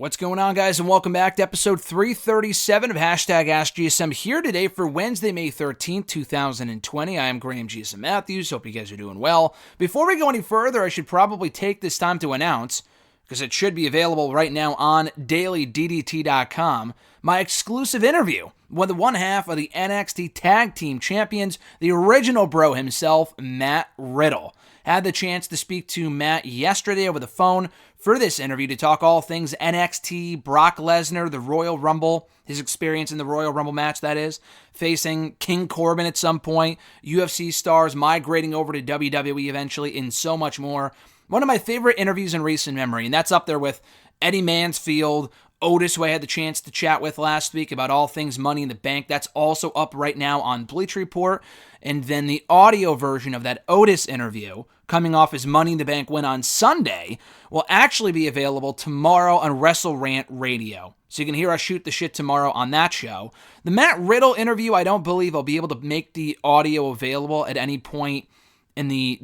What's going on, guys, and welcome back to episode 337 of #AskGSM here today for Wednesday, May 13th, 2020. I am Graham GSM Matthews. Hope you guys are doing well. Before we go any further, I should probably take this time to announce, because it should be available right now on dailyddt.com, my exclusive interview with one half of the NXT Tag Team Champions, the original bro himself, Matt Riddle. Had the chance to speak to Matt yesterday over the phone for this interview to talk all things NXT, Brock Lesnar, the Royal Rumble, his experience in the Royal Rumble match, that is, facing King Corbin at some point, UFC stars migrating over to WWE eventually, and so much more. One of my favorite interviews in recent memory, and that's up there with Eddie Mansfield, Otis, who I had the chance to chat with last week about all things Money in the Bank. That's also up right now on Bleacher Report. And then the audio version of that Otis interview, coming off his Money in the Bank win on Sunday, will actually be available tomorrow on Wrestle Rant Radio. So you can hear us shoot the shit tomorrow on that show. The Matt Riddle interview, I don't believe I'll be able to make the audio available at any point in the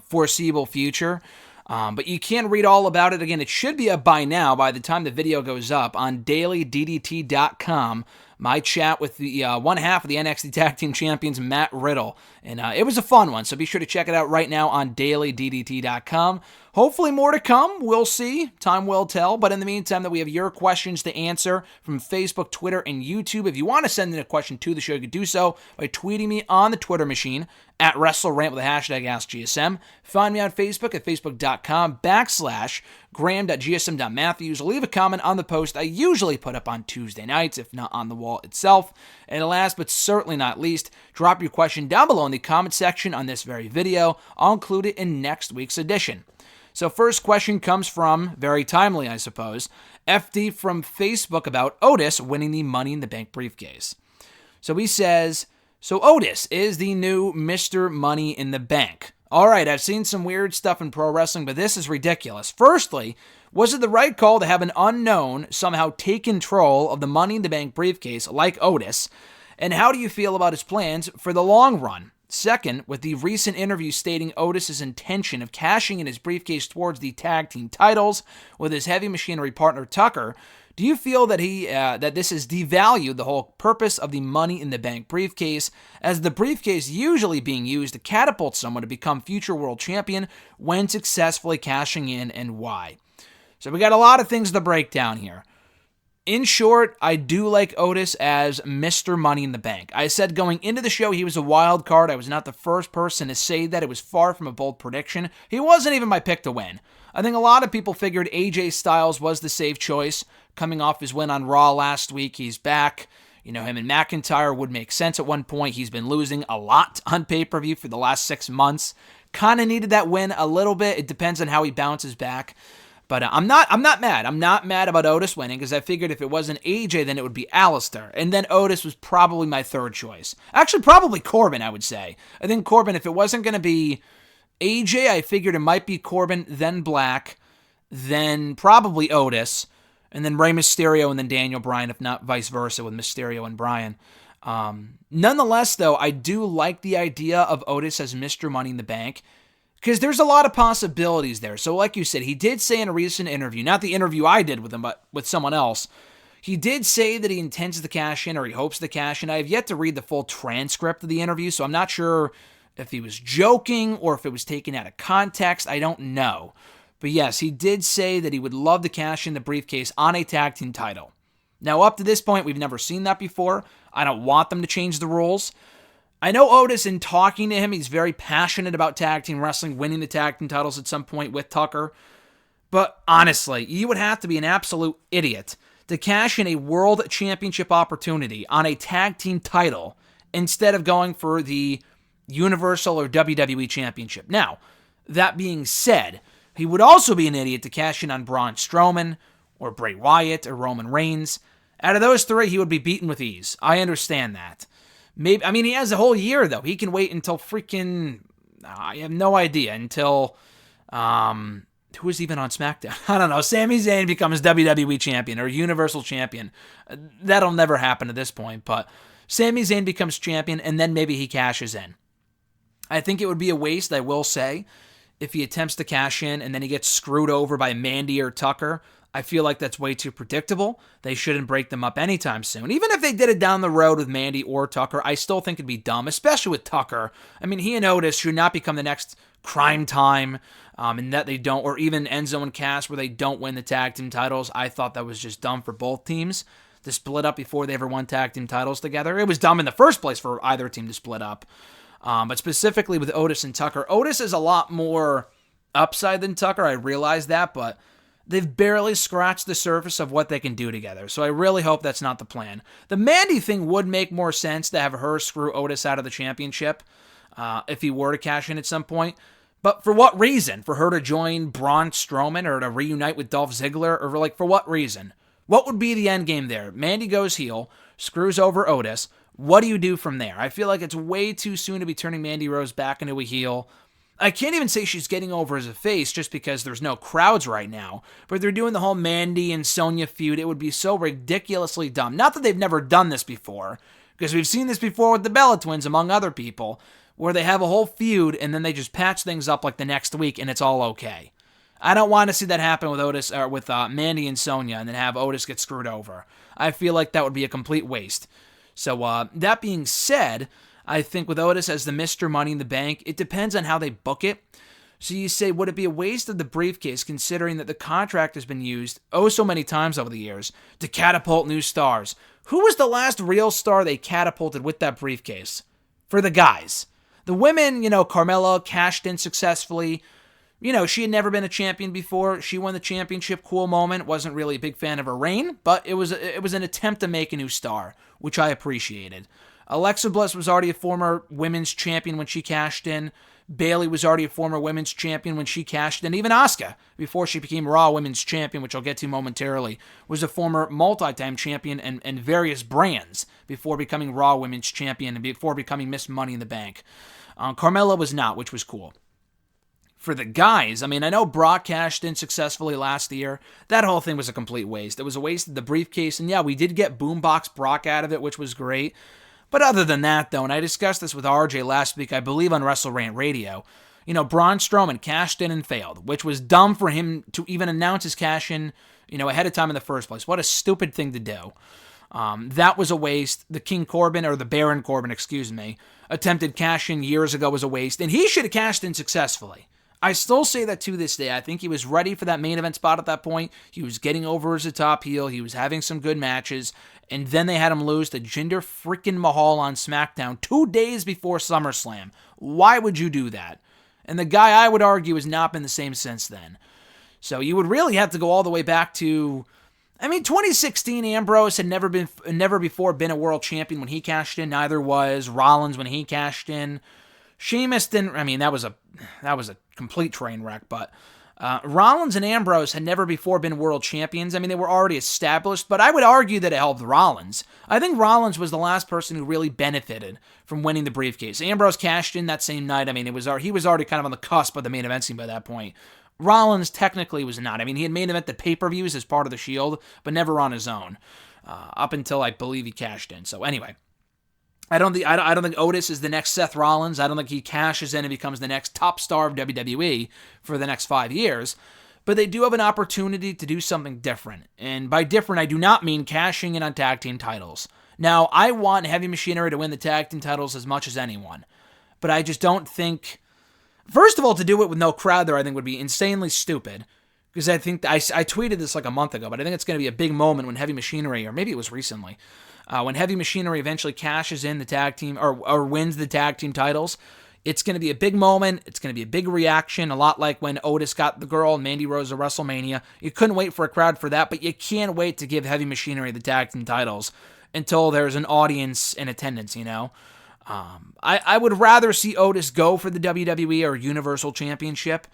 foreseeable future. But you can read all about it. Again, it should be up by now, by the time the video goes up, on dailyddt.com. My chat with the one half of the NXT Tag Team Champions, Matt Riddle. And it was a fun one, so be sure to check it out right now on dailyddt.com. Hopefully more to come. We'll see. Time will tell. But in the meantime, that we have your questions to answer from Facebook, Twitter, and YouTube. If you want to send in a question to the show, you can do so by tweeting me on the Twitter machine at WrestleRant with the hashtag AskGSM. Find me on Facebook at facebook.com/Graham.gsm.Matthews. Leave a comment on the post I usually put up on Tuesday nights, if not on the wall itself. And last but certainly not least, drop your question down below in the comment section on this very video. I'll include it in next week's edition. So first question comes from, very timely I suppose, FD from Facebook about Otis winning the Money in the Bank briefcase. So he says, so Otis is the new Mr. Money in the Bank. Alright, I've seen some weird stuff in pro wrestling, but this is ridiculous. Firstly, was it the right call to have an unknown somehow take control of the Money in the Bank briefcase like Otis? And how do you feel about his plans for the long run? Second, with the recent interview stating Otis' intention of cashing in his briefcase towards the tag team titles with his heavy machinery partner Tucker, do you feel that that this has devalued the whole purpose of the Money in the Bank briefcase, as the briefcase usually being used to catapult someone to become future world champion when successfully cashing in, and why? So we got a lot of things to break down here. In short, I do like Otis as Mr. Money in the Bank. I said going into the show he was a wild card. I was not the first person to say that. It was far from a bold prediction. He wasn't even my pick to win. I think a lot of people figured AJ Styles was the safe choice. Coming off his win on Raw last week, he's back. Him and McIntyre would make sense at one point. He's been losing a lot on pay-per-view for the last 6 months. Kind of needed that win a little bit. It depends on how he bounces back. But I'm not mad. I'm not mad about Otis winning, because I figured if it wasn't AJ, then it would be Alistair. And then Otis was probably my third choice. Actually, probably Corbin, I would say. I think Corbin, if it wasn't going to be AJ, I figured it might be Corbin, then Black, then probably Otis, and then Rey Mysterio, and then Daniel Bryan, if not vice versa with Mysterio and Bryan. Nonetheless, though, I do like the idea of Otis as Mr. Money in the Bank, because there's a lot of possibilities there. So like you said, he did say in a recent interview, not the interview I did with him, but with someone else, he did say that he intends to cash in, or he hopes to cash in. I have yet to read the full transcript of the interview, so I'm not sure if he was joking or if it was taken out of context. I don't know. But yes, he did say that he would love to cash in the briefcase on a tag team title. Now, up to this point, we've never seen that before. I don't want them to change the rules. I know Otis, in talking to him, he's very passionate about tag team wrestling, winning the tag team titles at some point with Tucker. But honestly, you would have to be an absolute idiot to cash in a world championship opportunity on a tag team title instead of going for the Universal or WWE championship. Now, that being said, he would also be an idiot to cash in on Braun Strowman or Bray Wyatt or Roman Reigns. Out of those three, he would be beaten with ease. I understand that. Maybe, he has a whole year, though. He can wait until freaking, I have no idea, until, who is even on SmackDown? I don't know. Sami Zayn becomes WWE champion or Universal champion. That'll never happen at this point, but Sami Zayn becomes champion, and then maybe he cashes in. I think it would be a waste, I will say, if he attempts to cash in and then he gets screwed over by Mandy or Tucker. I feel like that's way too predictable. They shouldn't break them up anytime soon. Even if they did it down the road with Mandy or Tucker, I still think it'd be dumb, especially with Tucker. I mean, he and Otis should not become the next Crime Time, and that they don't, or even Enzo and Cass where they don't win the tag team titles. I thought that was just dumb for both teams to split up before they ever won tag team titles together. It was dumb in the first place for either team to split up. But specifically with Otis and Tucker, Otis is a lot more upside than Tucker. I realize that, but they've barely scratched the surface of what they can do together. So I really hope that's not the plan. The Mandy thing would make more sense to have her screw Otis out of the championship if he were to cash in at some point. But for what reason? For her to join Braun Strowman or to reunite with Dolph Ziggler? Or for what reason? What would be the end game there? Mandy goes heel, screws over Otis. What do you do from there? I feel like it's way too soon to be turning Mandy Rose back into a heel. I can't even say she's getting over as a face just because there's no crowds right now. But they're doing the whole Mandy and Sonya feud. It would be so ridiculously dumb. Not that they've never done this before, because we've seen this before with the Bella Twins, among other people, where they have a whole feud and then they just patch things up like the next week and it's all okay. I don't want to see that happen with Otis or with Mandy and Sonya and then have Otis get screwed over. I feel like that would be a complete waste. So that being said, I think with Otis as the Mr. Money in the Bank, it depends on how they book it. So you say, would it be a waste of the briefcase considering that the contract has been used oh so many times over the years to catapult new stars? Who was the last real star they catapulted with that briefcase? For the guys. The women, Carmella cashed in successfully. She had never been a champion before. She won the championship, cool moment. Wasn't really a big fan of her reign, but it was an attempt to make a new star, which I appreciated. Alexa Bliss was already a former women's champion when she cashed in. Bayley was already a former women's champion when she cashed in. Even Asuka, before she became Raw Women's Champion, which I'll get to momentarily, was a former multi-time champion and various brands before becoming Raw Women's Champion and before becoming Miss Money in the Bank. Carmella was not, which was cool. For the guys, I know Brock cashed in successfully last year. That whole thing was a complete waste. It was a waste of the briefcase, and yeah, we did get Boombox Brock out of it, which was great. But other than that, though, and I discussed this with RJ last week, I believe on Wrestle Rant Radio, Braun Strowman cashed in and failed, which was dumb for him to even announce his cash in, ahead of time in the first place. What a stupid thing to do. That was a waste. The King Corbin, or the Baron Corbin, attempted cash in years ago was a waste, and he should have cashed in successfully. I still say that to this day. I think he was ready for that main event spot at that point. He was getting over as a top heel. He was having some good matches. And then they had him lose to Jinder freaking Mahal on SmackDown 2 days before SummerSlam. Why would you do that? And the guy, I would argue, has not been the same since then. So you would really have to go all the way back to, 2016, Ambrose had never before been a world champion when he cashed in. Neither was Rollins when he cashed in. Sheamus didn't, that was a complete train wreck, but Rollins and Ambrose had never before been world champions. They were already established, but I would argue that it helped Rollins. I think Rollins was the last person who really benefited from winning the briefcase. Ambrose cashed in that same night. He was already kind of on the cusp of the main event scene by that point. Rollins technically was not. He had main evented pay-per-views as part of the Shield, but never on his own, up until I believe he cashed in. So anyway, I don't think Otis is the next Seth Rollins. I don't think he cashes in and becomes the next top star of WWE for the next 5 years. But they do have an opportunity to do something different. And by different, I do not mean cashing in on tag team titles. Now, I want Heavy Machinery to win the tag team titles as much as anyone. But I just don't think... First of all, to do it with no crowd there, I think would be insanely stupid. Because I think... I tweeted this like a month ago, but I think it's going to be a big moment when Heavy Machinery, or maybe it was recently... when Heavy Machinery eventually cashes in the tag team or wins the tag team titles, it's going to be a big moment. It's going to be a big reaction, a lot like when Otis got the girl and Mandy Rose at WrestleMania. You couldn't wait for a crowd for that, but you can't wait to give Heavy Machinery the tag team titles until there's an audience in attendance, I would rather see Otis go for the WWE or Universal Championship,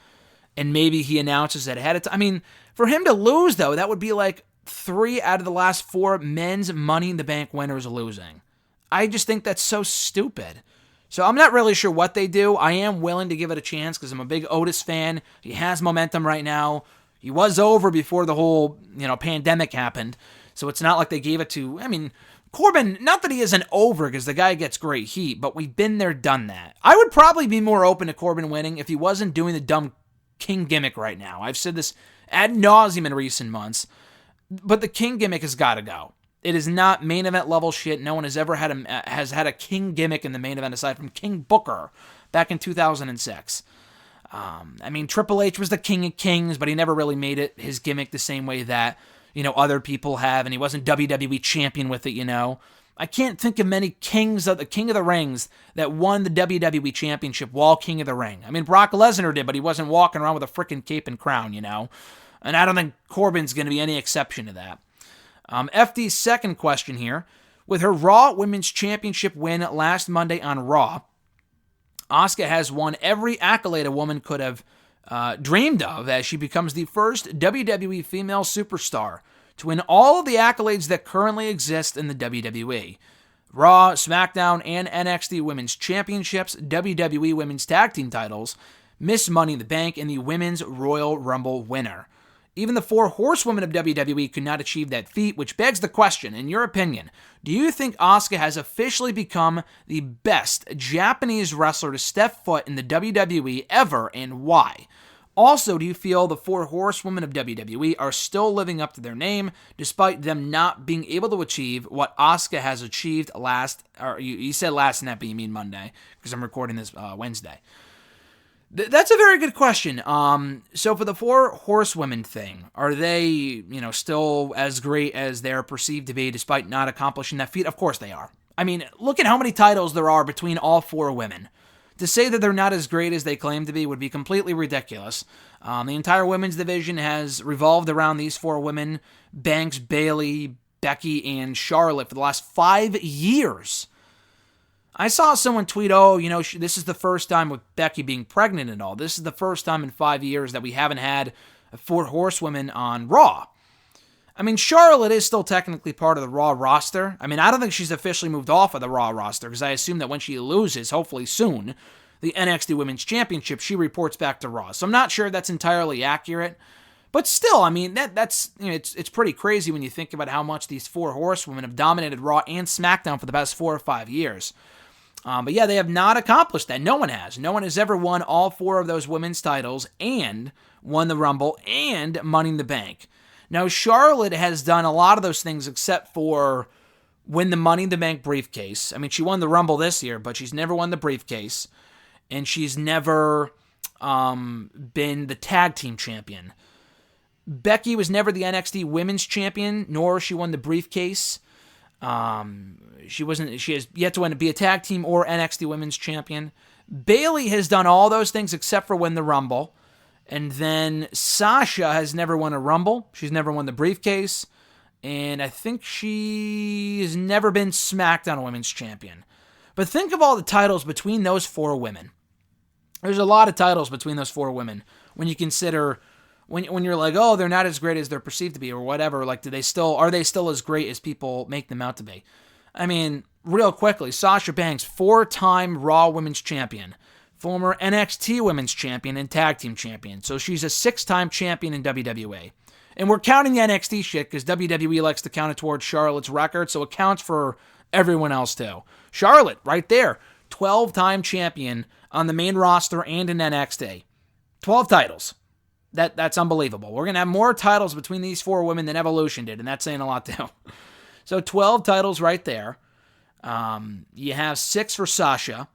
and maybe he announces it ahead of time. For him to lose, though, that would be like 3 out of the last 4 men's Money in the Bank winners losing. I just think that's so stupid. So I'm not really sure what they do. I am willing to give it a chance because I'm a big Otis fan. He has momentum right now. He was over before the whole, pandemic happened. So it's not like they gave it to, Corbin, not that he isn't over because the guy gets great heat, but we've been there, done that. I would probably be more open to Corbin winning if he wasn't doing the dumb King gimmick right now. I've said this ad nauseum in recent months. But the King gimmick has got to go. It is not main event level shit. No one has ever had a King gimmick in the main event aside from King Booker back in 2006. I mean, Triple H was the King of Kings, but he never really made it his gimmick the same way that, other people have, and he wasn't WWE champion with it, I can't think of many kings of the King of the Rings that won the WWE championship while King of the Ring. I mean, Brock Lesnar did, but he wasn't walking around with a freaking cape and crown, And I don't think Corbin's going to be any exception to that. FD's second question here. With her Raw Women's Championship win last Monday on Raw, Asuka has won every accolade a woman could have dreamed of as she becomes the first WWE female superstar to win all of the accolades that currently exist in the WWE. Raw, SmackDown, and NXT Women's Championships, WWE Women's Tag Team titles, Miss Money in the Bank, and the Women's Royal Rumble winner. Even the 4 horsewomen of WWE could not achieve that feat, which begs the question, in your opinion, do you think Asuka has officially become the best Japanese wrestler to step foot in the WWE ever, and why? Also, do you feel the 4 horsewomen of WWE are still living up to their name, despite them not being able to achieve what Asuka has achieved you said last night, but you mean Monday, because I'm recording this Wednesday. That's a very good question. So for the 4 horsewomen thing, are they, still as great as they're perceived to be despite not accomplishing that feat? Of course they are. I mean, look at how many titles there are between all 4 women. To say that they're not as great as they claim to be would be completely ridiculous. The entire women's division has revolved around these 4 women, Banks, Bayley, Becky, and Charlotte for the last 5 years. I saw someone tweet, this is the first time with Becky being pregnant and all. This is the first time in 5 years that we haven't had 4 horsewomen on Raw. I mean, Charlotte is still technically part of the Raw roster. I mean, I don't think she's officially moved off of the Raw roster because I assume that when she loses, hopefully soon, the NXT Women's Championship, she reports back to Raw. So I'm not sure if that's entirely accurate. But still, I mean, that's it's pretty crazy when you think about how much these 4 horsewomen have dominated Raw and SmackDown for the past 4 or 5 years. But yeah, they have not accomplished that. No one has. No one has ever won all 4 of those women's titles and won the Rumble and Money in the Bank. Now, Charlotte has done a lot of those things except for win the Money in the Bank briefcase. I mean, she won the Rumble this year, but she's never won the briefcase. And she's never been the tag team champion. Becky was never the NXT Women's Champion, nor she won the briefcase. She has yet to be a tag team or NXT Women's Champion. Bayley has done all those things except for win the Rumble. And then Sasha has never won a Rumble. She's never won the briefcase. And I think she has never been SmackDown Women's Champion. But think of all the titles between those 4 women. There's a lot of titles between those 4 women. When you consider, when you're like, oh, they're not as great as they're perceived to be or whatever, like, are they still as great as people make them out to be? I mean, real quickly, Sasha Banks, 4-time Raw Women's Champion. Former NXT Women's Champion and Tag Team Champion. So she's a 6-time champion in WWE. And we're counting the NXT shit because WWE likes to count it towards Charlotte's record, so it counts for everyone else too. Charlotte, right there, 12-time champion on the main roster and in NXT. 12 titles. That's unbelievable. We're going to have more titles between these 4 women than Evolution did, and that's saying a lot too. So 12 titles right there. You have 6 for Sasha.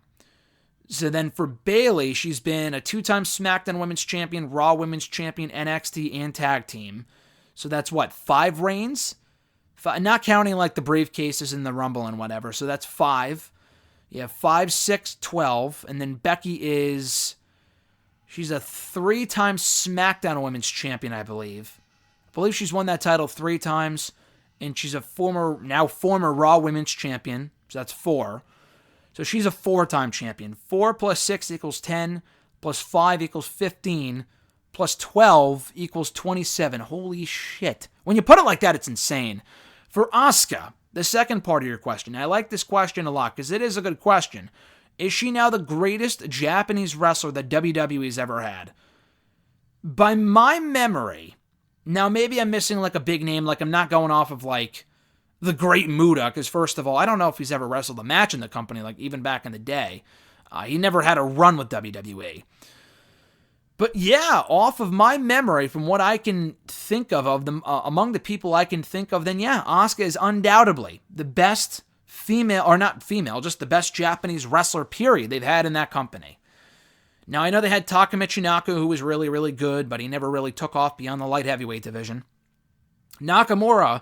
So then for Bayley, she's been a 2-time SmackDown Women's Champion, Raw Women's Champion, NXT, and Tag Team. So that's 5 reigns? Not counting like the briefcases and the Rumble and whatever. So that's 5. You have 5, 6, 12. And then Becky she's a 3-time SmackDown Women's Champion, I believe. I believe she's won that title 3 times. And she's a former Raw Women's Champion. So that's 4. So she's a 4-time champion. 4 plus 6 equals 10, plus 5 equals 15, plus 12 equals 27. Holy shit. When you put it like that, it's insane. For Asuka, the second part of your question, I like this question a lot because it is a good question. Is she now the greatest Japanese wrestler that WWE's ever had? By my memory, now maybe I'm missing like a big name, like I'm not going off of like the Great Muta, because first of all, I don't know if he's ever wrestled a match in the company, like even back in the day. He never had a run with WWE. But yeah, off of my memory, from what I can think of them, among the people I can think of, then yeah, Asuka is undoubtedly the best female, or not female, just the best Japanese wrestler, period, they've had in that company. Now, I know they had Taka Michinoku, who was really, really good, but he never really took off beyond the light heavyweight division. Nakamura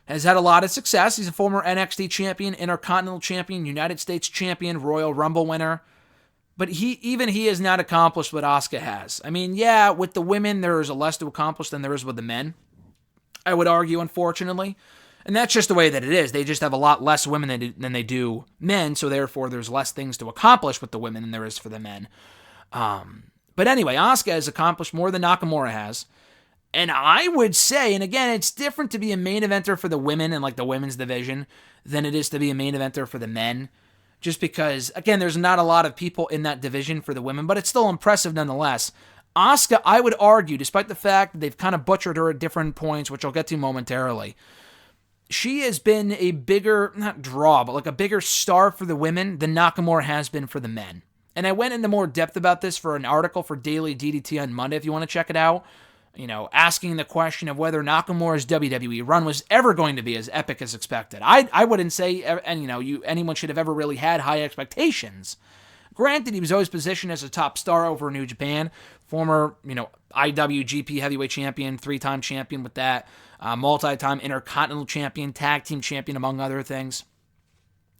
has had a lot of success. He's a former NXT champion, Intercontinental champion, United States champion, Royal Rumble winner. But he has not accomplished what Asuka has. I mean, yeah, with the women, there is less to accomplish than there is with the men, I would argue, unfortunately. And that's just the way that it is. They just have a lot less women than they do men, so therefore there's less things to accomplish with the women than there is for the men. But anyway, Asuka has accomplished more than Nakamura has. And I would say, and again, it's different to be a main eventer for the women in like the women's division than it is to be a main eventer for the men. Just because, again, there's not a lot of people in that division for the women, but it's still impressive nonetheless. Asuka, I would argue, despite the fact that they've kind of butchered her at different points, which I'll get to momentarily, she has been a bigger, not draw, but like a bigger star for the women than Nakamura has been for the men. And I went into more depth about this for an article for Daily DDT on Monday, if you want to check it out. You know, asking the question of whether Nakamura's WWE run was ever going to be as epic as expected. I wouldn't say, anyone should have ever really had high expectations. Granted, he was always positioned as a top star over New Japan, former, IWGP heavyweight champion, 3-time champion with that, multi-time Intercontinental champion, tag team champion, among other things.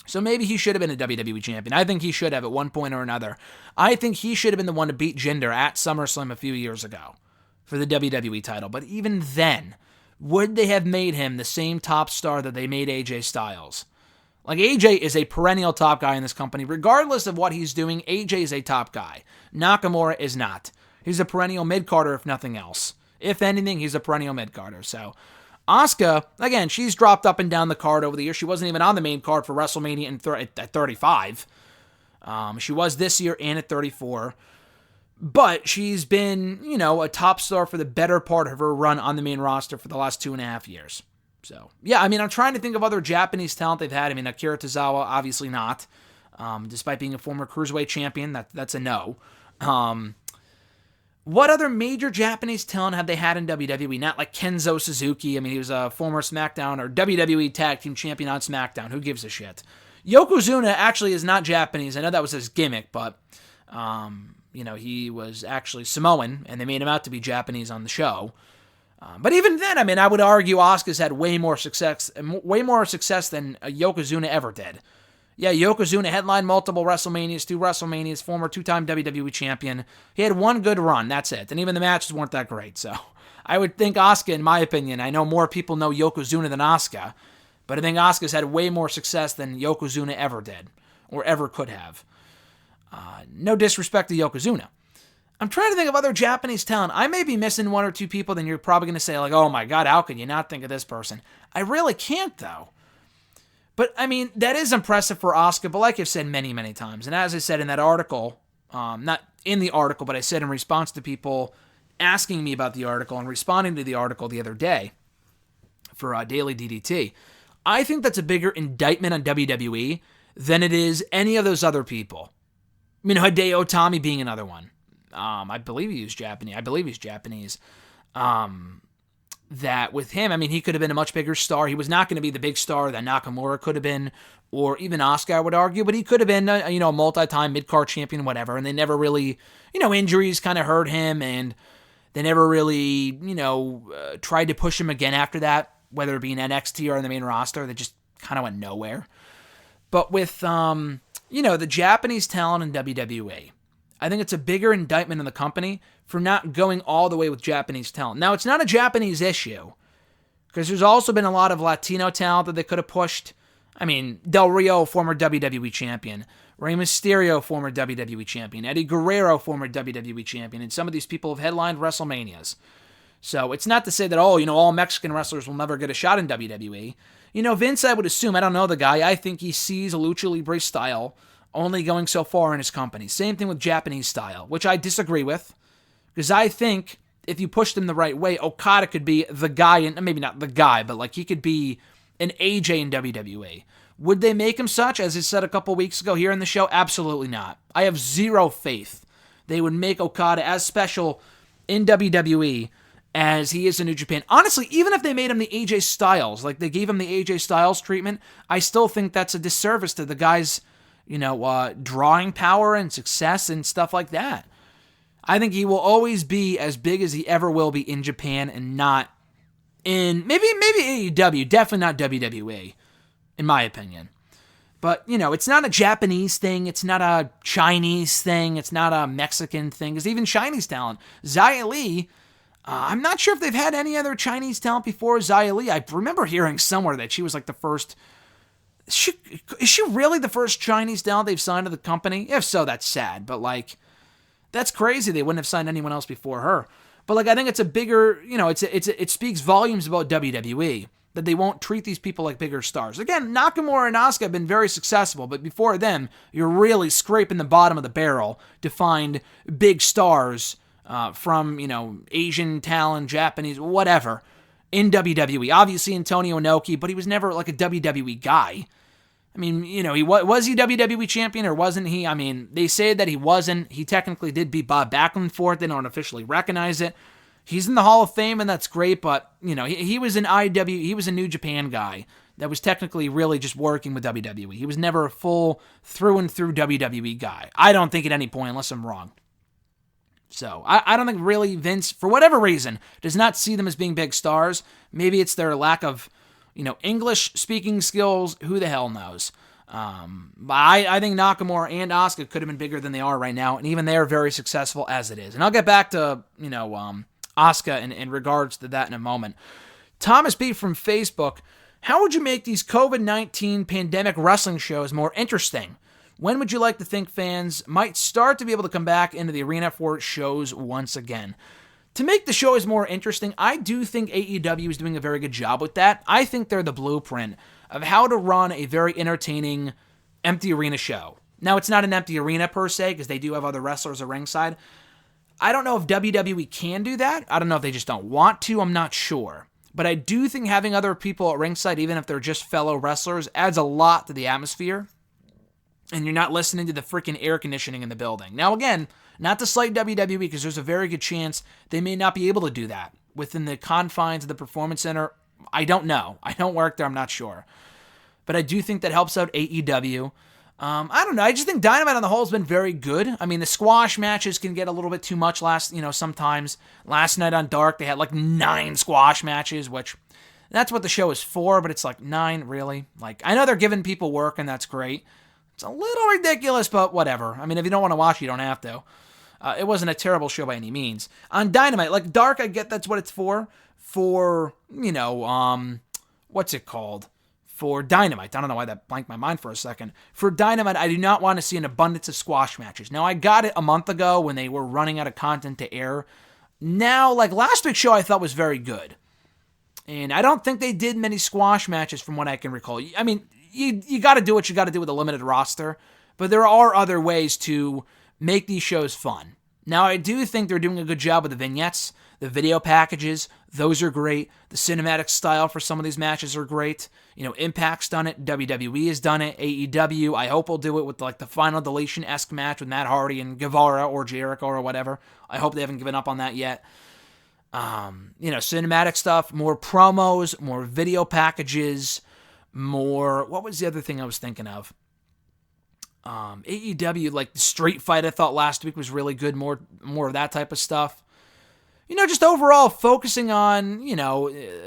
So maybe he should have been a WWE champion. I think he should have at one point or another. I think he should have been the one to beat Jinder at SummerSlam a few years ago for the WWE title. But even then, would they have made him the same top star that they made AJ Styles? Like, AJ is a perennial top guy in this company. Regardless of what he's doing, AJ is a top guy. Nakamura is not. He's a perennial mid-carder, if nothing else. If anything, he's a perennial mid-carder. So, Asuka, again, she's dropped up and down the card over the years. She wasn't even on the main card for WrestleMania at 35. She was this year and at 34. But she's been, a top star for the better part of her run on the main roster for the last 2.5 years. So, yeah, I'm trying to think of other Japanese talent they've had. Akira Tozawa, obviously not. Despite being a former Cruiserweight champion, that's a no. What other major Japanese talent have they had in WWE? Not like Kenzo Suzuki. He was a former SmackDown or WWE Tag Team Champion on SmackDown. Who gives a shit? Yokozuna actually is not Japanese. I know that was his gimmick, but, he was actually Samoan, and they made him out to be Japanese on the show. But even then, I would argue Asuka's had way more success than Yokozuna ever did. Yeah, Yokozuna headlined multiple WrestleManias, 2 WrestleManias, former 2-time WWE champion. He had one good run, that's it. And even the matches weren't that great. So I would think Asuka, in my opinion, I know more people know Yokozuna than Asuka, but I think Asuka's had way more success than Yokozuna ever did, or ever could have. No disrespect to Yokozuna. I'm trying to think of other Japanese talent. I may be missing 1 or 2 people, then you're probably going to say, like, oh my God, how can you not think of this person? I really can't, though. But, that is impressive for Asuka, but like I've said many, many times, and as I said in that article, not in the article, but I said in response to people asking me about the article and responding to the article the other day for Daily DDT, I think that's a bigger indictment on WWE than it is any of those other people. Hideo Itami being another one. I believe he's Japanese. That with him, he could have been a much bigger star. He was not going to be the big star that Nakamura could have been, or even Asuka, I would argue, but he could have been, a multi-time mid-card champion, whatever, and they never really, injuries kind of hurt him, and they never really, tried to push him again after that, whether it be in NXT or in the main roster. They just kind of went nowhere. But with, the Japanese talent in WWE, I think it's a bigger indictment on the company for not going all the way with Japanese talent. Now, it's not a Japanese issue, because there's also been a lot of Latino talent that they could have pushed. Del Rio, former WWE champion. Rey Mysterio, former WWE champion. Eddie Guerrero, former WWE champion. And some of these people have headlined WrestleManias. So it's not to say that, all Mexican wrestlers will never get a shot in WWE. Vince, I would assume, I don't know the guy, I think he sees a Lucha Libre style only going so far in his company. Same thing with Japanese style, which I disagree with, because I think if you pushed him the right way, Okada could be the guy, and maybe not the guy, but like he could be an AJ in WWE. Would they make him such, as I said a couple weeks ago here in the show? Absolutely not. I have zero faith they would make Okada as special in WWE as he is in New Japan. Honestly, even if they made him the AJ Styles, like they gave him the AJ Styles treatment, I still think that's a disservice to the guy's, drawing power and success and stuff like that. I think he will always be as big as he ever will be in Japan and not in, maybe AEW, definitely not WWE, in my opinion. But, it's not a Japanese thing, it's not a Chinese thing, it's not a Mexican thing, because even Chinese talent, Xia Li, I'm not sure if they've had any other Chinese talent before Xia Li. I remember hearing somewhere that she was like the first. Is she really the first Chinese talent they've signed to the company? If so, that's sad. But that's crazy. They wouldn't have signed anyone else before her. But I think it's a bigger. It speaks volumes about WWE that they won't treat these people like bigger stars. Again, Nakamura and Asuka have been very successful, but before them, you're really scraping the bottom of the barrel to find big stars. From, Asian talent, Japanese, whatever, in WWE. Obviously, Antonio Inoki, but he was never like a WWE guy. I mean, was he WWE champion or wasn't he? I mean, they say that he wasn't. He technically did beat Bob Backlund for it. They don't officially recognize it. He's in the Hall of Fame, and that's great, but, he was an he was a New Japan guy that was technically really just working with WWE. He was never a full through-and-through WWE guy. I don't think at any point, unless I'm wrong. So, I don't think really Vince, for whatever reason, does not see them as being big stars. Maybe it's their lack of, English-speaking skills. Who the hell knows? But I think Nakamura and Asuka could have been bigger than they are right now, and even they are very successful as it is. And I'll get back to, Asuka in regards to that in a moment. Thomas B. from Facebook, how would you make these COVID-19 pandemic wrestling shows more interesting? When would you like to think fans might start to be able to come back into the arena for shows once again? To make the shows more interesting, I do think AEW is doing a very good job with that. I think they're the blueprint of how to run a very entertaining empty arena show. Now, it's not an empty arena per se, because they do have other wrestlers at ringside. I don't know if WWE can do that. I don't know if they just don't want to. I'm not sure. But I do think having other people at ringside, even if they're just fellow wrestlers, adds a lot to the atmosphere. And you're not listening to the freaking air conditioning in the building. Now, again, not to slight WWE, because there's a very good chance they may not be able to do that within the confines of the Performance Center. I don't know. I don't work there. I'm not sure. But I do think that helps out AEW. I don't know. I just think Dynamite on the whole has been very good. I mean, the squash matches can get a little bit too much sometimes. Last night on Dark, they had 9 squash matches, which that's what the show is for, but it's 9, really? I know they're giving people work, and that's great. It's a little ridiculous, but whatever. I mean, if you don't want to watch, you don't have to. It wasn't a terrible show by any means. On Dynamite, Dark, I get that's what it's for. What's it called? For Dynamite. I don't know why that blanked my mind for a second. For Dynamite, I do not want to see an abundance of squash matches. Now, I got it a month ago when they were running out of content to air. Now, last week's show I thought was very good. And I don't think they did many squash matches from what I can recall. I mean, you got to do what you got to do with a limited roster, but there are other ways to make these shows fun. Now, I do think they're doing a good job with the vignettes, the video packages. Those are great. The cinematic style for some of these matches are great. Impact's done it. WWE has done it. AEW, I hope will do it with the Final Deletion-esque match with Matt Hardy and Guevara or Jericho or whatever. I hope they haven't given up on that yet. Cinematic stuff, more promos, more video packages, more, what was the other thing I was thinking of? AEW, the Street Fight I thought last week was really good, more of that type of stuff. Just overall focusing on,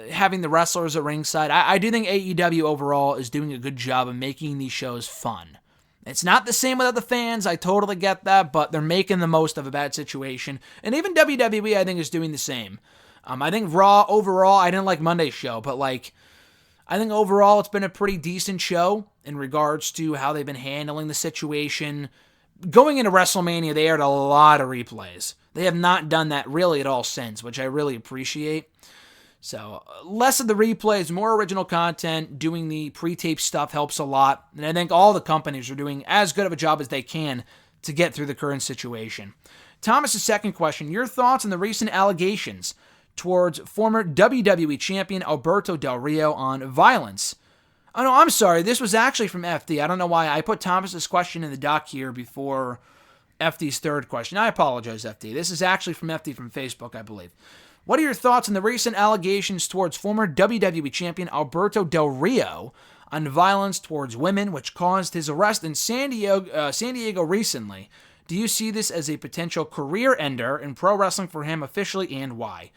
having the wrestlers at ringside. I do think AEW overall is doing a good job of making these shows fun. It's not the same without the fans, I totally get that, but they're making the most of a bad situation. And even WWE, I think, is doing the same. I think Raw, overall, I didn't like Monday's show, but I think overall it's been a pretty decent show in regards to how they've been handling the situation. Going into WrestleMania, they aired a lot of replays. They have not done that really at all since, which I really appreciate. So, less of the replays, more original content, doing the pre-tape stuff helps a lot. And I think all the companies are doing as good of a job as they can to get through the current situation. Thomas's second question, your thoughts on the recent allegations towards former WWE champion Alberto Del Rio on violence? Oh, no, I'm sorry. This was actually from FD. I don't know why I put Thomas's question in the doc here before FD's third question. I apologize, FD. This is actually from FD from Facebook, I believe. What are your thoughts on the recent allegations towards former WWE champion Alberto Del Rio on violence towards women, which caused his arrest in San Diego recently? Do you see this as a potential career ender in pro wrestling for him officially, and why?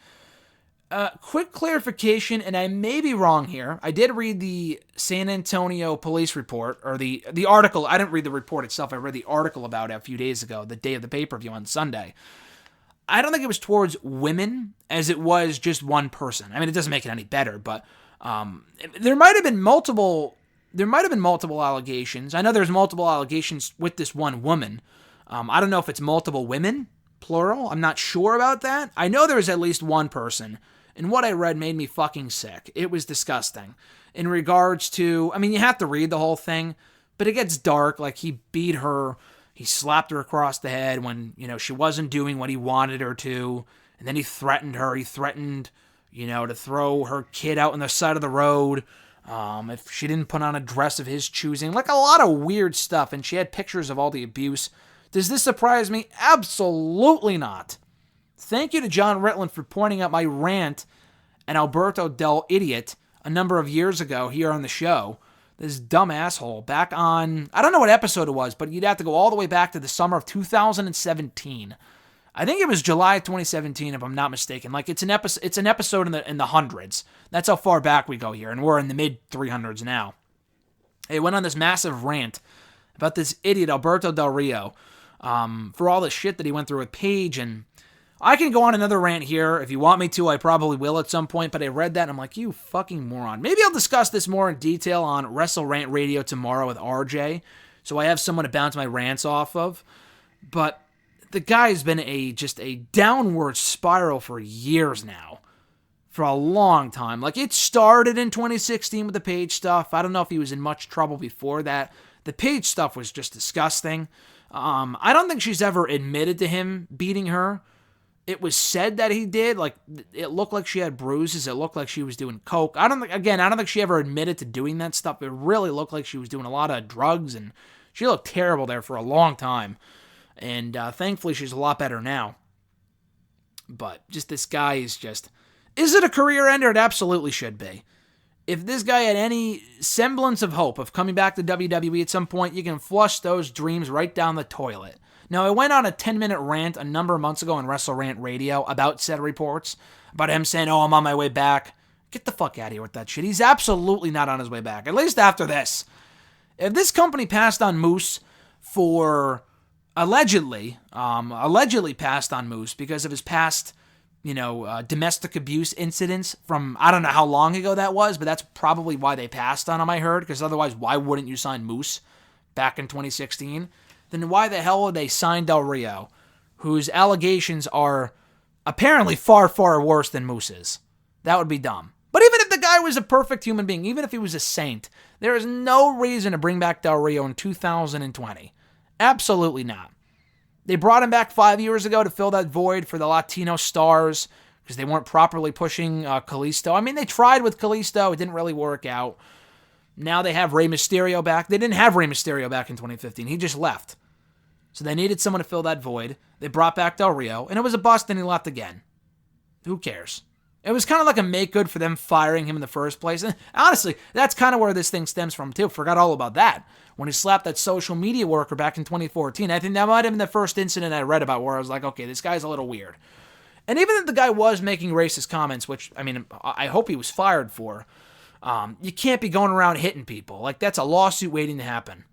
Quick clarification, and I may be wrong here. I did read the San Antonio police report, or the article. I didn't read the report itself. I read the article about it a few days ago, the day of the pay-per-view on Sunday. I don't think it was towards women as it was just one person. I mean, it doesn't make it any better, but there might have been multiple allegations. I know there's multiple allegations with this one woman. I don't know if it's multiple women, plural. I'm not sure about that. I know there was at least one person, and what I read made me fucking sick. It was disgusting. In regards to, I mean, you have to read the whole thing, but it gets dark. Like, he beat her. He slapped her across the head when, she wasn't doing what he wanted her to. And then he threatened her. He threatened, to throw her kid out on the side of the road if she didn't put on a dress of his choosing. Like, a lot of weird stuff. And she had pictures of all the abuse. Does this surprise me? Absolutely not. Thank you to John Ritland for pointing out my rant and Alberto Del Idiot a number of years ago here on the show. This dumb asshole back on, I don't know what episode it was, but you'd have to go all the way back to the summer of 2017. I think it was July 2017, if I'm not mistaken. Like, it's an episode in the hundreds. That's how far back we go here, and we're in the mid 300s now. It went on this massive rant about this idiot Alberto Del Rio for all the shit that he went through with Paige, and I can go on another rant here. If you want me to, I probably will at some point, but I read that and I'm like, you fucking moron. Maybe I'll discuss this more in detail on Wrestle Rant Radio tomorrow with RJ, so I have someone to bounce my rants off of. But the guy's been just a downward spiral for years now. For a long time. Like, it started in 2016 with the Paige stuff. I don't know if he was in much trouble before that. The Paige stuff was just disgusting. I don't think she's ever admitted to him beating her. It was said that he did. Like, it looked like she had bruises. It looked like she was doing coke. I don't think she ever admitted to doing that stuff. It really looked like she was doing a lot of drugs, and she looked terrible there for a long time. And thankfully, she's a lot better now. But just this guy is just... Is it a career ender? It absolutely should be. If this guy had any semblance of hope of coming back to WWE at some point, you can flush those dreams right down the toilet. Now, I went on a 10-minute rant a number of months ago on Wrestle Rant Radio about said reports, about him saying, I'm on my way back. Get the fuck out of here with that shit. He's absolutely not on his way back, at least after this. If this company passed on Moose for allegedly passed on Moose because of his past, domestic abuse incidents from, I don't know how long ago that was, but that's probably why they passed on him, I heard, because otherwise, why wouldn't you sign Moose back in 2016? Then why the hell would they sign Del Rio, whose allegations are apparently far, far worse than Moose's? That would be dumb. But even if the guy was a perfect human being, even if he was a saint, there is no reason to bring back Del Rio in 2020. Absolutely not. They brought him back 5 years ago to fill that void for the Latino stars because they weren't properly pushing Kalisto. I mean, they tried with Kalisto. It didn't really work out. Now they have Rey Mysterio back. They didn't have Rey Mysterio back in 2015. He just left. So they needed someone to fill that void. They brought back Del Rio, and it was a bust, and he left again. Who cares? It was kind of like a make-good for them firing him in the first place. And honestly, that's kind of where this thing stems from, too. Forgot all about that. When he slapped that social media worker back in 2014, I think that might have been the first incident I read about where I was like, okay, this guy's a little weird. And even if the guy was making racist comments, which, I mean, I hope he was fired for, you can't be going around hitting people. Like, that's a lawsuit waiting to happen.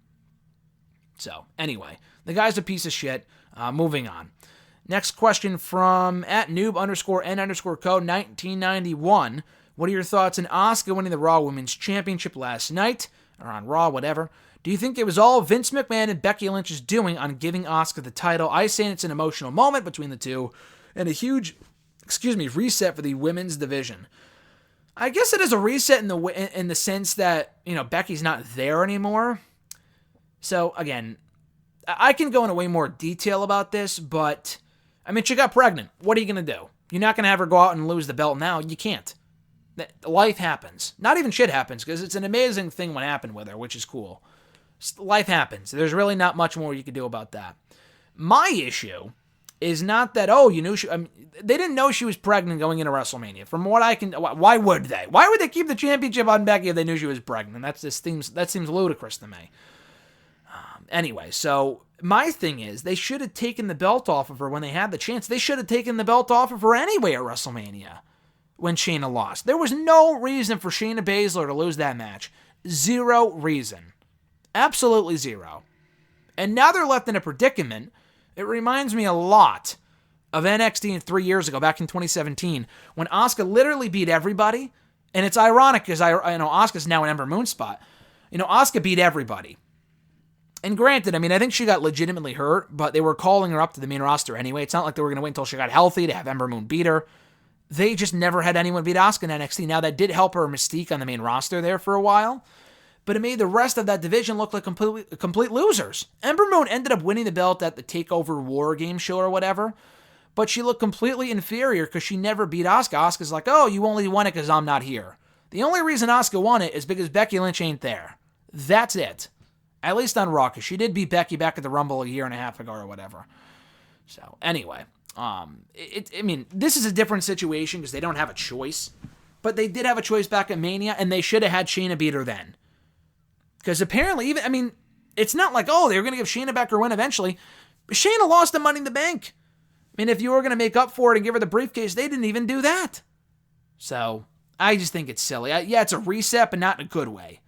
So, anyway, the guy's a piece of shit. Moving on. Next question from @noob_n_co1991. What are your thoughts on Asuka winning the Raw Women's Championship last night? Or on Raw, whatever. Do you think it was all Vince McMahon and Becky Lynch's doing on giving Asuka the title? I say it's an emotional moment between the two and a huge, reset for the women's division. I guess it is a reset in the sense that, Becky's not there anymore. So, again, I can go into way more detail about this, but, I mean, she got pregnant. What are you going to do? You're not going to have her go out and lose the belt now. You can't. Life happens. Not even shit happens, because it's an amazing thing what happened with her, which is cool. Life happens. There's really not much more you can do about that. My issue is not that, oh, you knew they didn't know she was pregnant going into WrestleMania. From what I can, why would they? Why would they keep the championship on Becky if they knew she was pregnant? That seems ludicrous to me. Anyway, so my thing is, they should have taken the belt off of her when they had the chance. They should have taken the belt off of her anyway at WrestleMania when Shayna lost. There was no reason for Shayna Baszler to lose that match. Zero reason. Absolutely zero. And now they're left in a predicament. It reminds me a lot of NXT 3 years ago, back in 2017, when Asuka literally beat everybody. And it's ironic because Asuka's now an Ember Moon spot. Asuka beat everybody. And granted, I think she got legitimately hurt, but they were calling her up to the main roster anyway. It's not like they were going to wait until she got healthy to have Ember Moon beat her. They just never had anyone beat Asuka in NXT. Now, that did help her mystique on the main roster there for a while, but it made the rest of that division look like complete losers. Ember Moon ended up winning the belt at the TakeOver War game show or whatever, but she looked completely inferior because she never beat Asuka. Asuka's like, oh, you only won it because I'm not here. The only reason Asuka won it is because Becky Lynch ain't there. That's it. At least on Raw, because she did beat Becky back at the Rumble a year and a half ago or whatever. So, anyway, this is a different situation because they don't have a choice. But they did have a choice back at Mania, and they should have had Shayna beat her then. Because apparently, it's not like, oh, they were going to give Shayna back her win eventually. But Shayna lost the Money in the Bank. If you were going to make up for it and give her the briefcase, they didn't even do that. So, I just think it's silly. It's a reset, but not in a good way.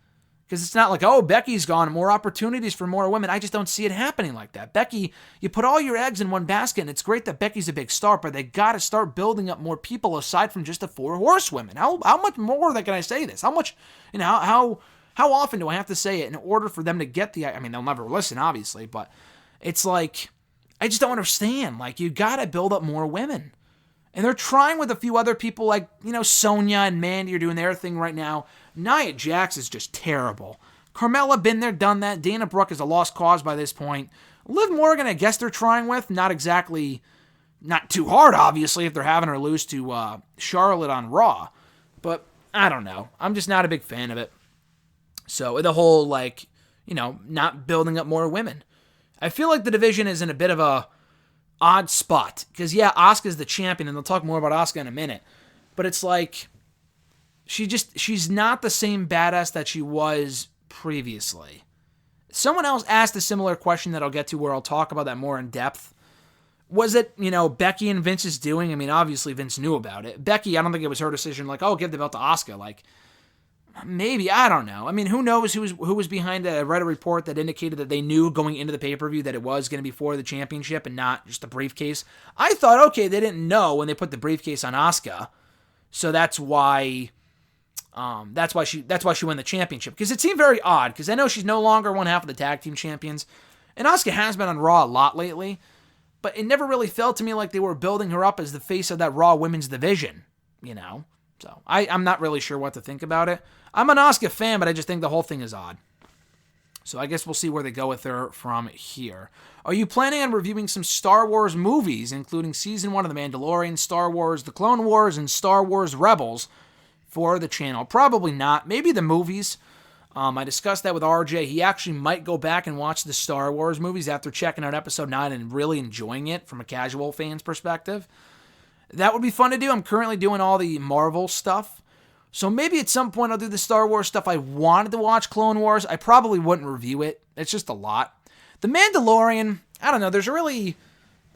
Because it's not like, oh, Becky's gone, more opportunities for more women. I just don't see it happening like that. Becky, you put all your eggs in one basket, and it's great that Becky's a big star, but they got to start building up more people aside from just the 4 horsewomen. How much more can I say this? How much, how often do I have to say it in order for them to get they'll never listen, obviously, but it's like, I just don't understand. Like, you got to build up more women. And they're trying with a few other people like, Sonya and Mandy are doing their thing right now. Nia Jax is just terrible. Carmella, been there, done that. Dana Brooke is a lost cause by this point. Liv Morgan, I guess they're trying with. Not too hard, obviously, if they're having her lose to Charlotte on Raw. But, I don't know. I'm just not a big fan of it. So, the whole, not building up more women. I feel like the division is in a bit of a odd spot. Because, Asuka's the champion, and they'll talk more about Asuka in a minute. But it's like, she's not the same badass that she was previously. Someone else asked a similar question that I'll get to where I'll talk about that more in depth. Was it, Becky and Vince's doing? Obviously Vince knew about it. Becky, I don't think it was her decision, like, oh, give the belt to Asuka. Like, maybe, I don't know. Who knows who was behind it? I read a report that indicated that they knew going into the pay-per-view that it was going to be for the championship and not just the briefcase. I thought, okay, they didn't know when they put the briefcase on Asuka, so that's why she won the championship. Because it seemed very odd, because I know she's no longer one half of the tag team champions, and Asuka has been on Raw a lot lately, but it never really felt to me like they were building her up as the face of that Raw women's division, So I'm not really sure what to think about it. I'm an Asuka fan, but I just think the whole thing is odd. So I guess we'll see where they go with her from here. Are you planning on reviewing some Star Wars movies, including Season 1 of The Mandalorian, Star Wars, The Clone Wars, and Star Wars Rebels, for the channel? Probably not. Maybe the movies. I discussed that with RJ. He actually might go back and watch the Star Wars movies after checking out Episode 9 and really enjoying it from a casual fan's perspective. That would be fun to do. I'm currently doing all the Marvel stuff. So maybe at some point I'll do the Star Wars stuff. I wanted to watch Clone Wars. I probably wouldn't review it. It's just a lot. The Mandalorian, I don't know.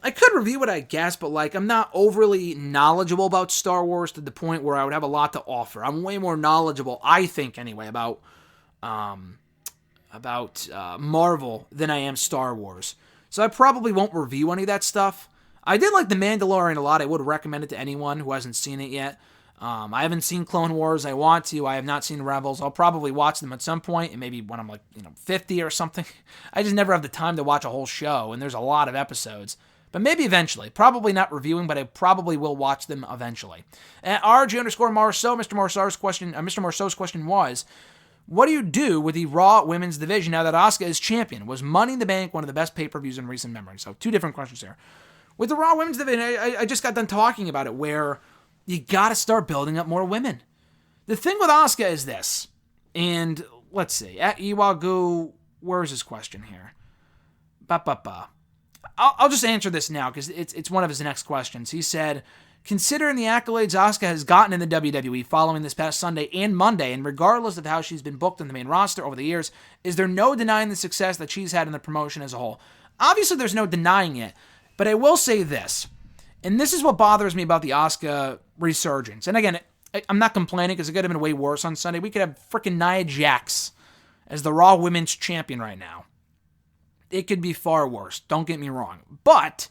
I could review it, I guess, but I'm not overly knowledgeable about Star Wars to the point where I would have a lot to offer. I'm way more knowledgeable, I think anyway, about Marvel than I am Star Wars. So I probably won't review any of that stuff. I did like The Mandalorian a lot. I would recommend it to anyone who hasn't seen it yet. I haven't seen Clone Wars. I want to. I have not seen Rebels. I'll probably watch them at some point, and maybe when I'm 50 or something. I just never have the time to watch a whole show, and there's a lot of episodes. But maybe eventually. Probably not reviewing, but I probably will watch them eventually. At RG_Marceau, Mr. Marceau's question was, what do you do with the Raw Women's Division now that Asuka is champion? Was Money in the Bank one of the best pay-per-views in recent memory? So 2 different questions there. With the Raw Women's Division, I just got done talking about it, where you got to start building up more women. The thing with Asuka is this, and let's see, at Iwagu, where's his question here? I'll just answer this now because it's one of his next questions. He said, considering the accolades Asuka has gotten in the WWE following this past Sunday and Monday, and regardless of how she's been booked in the main roster over the years, is there no denying the success that she's had in the promotion as a whole? Obviously, there's no denying it, but I will say this, and this is what bothers me about the Asuka resurgence. And again, I'm not complaining because it could have been way worse on Sunday. We could have freaking Nia Jax as the Raw Women's Champion right now. It could be far worse, don't get me wrong. But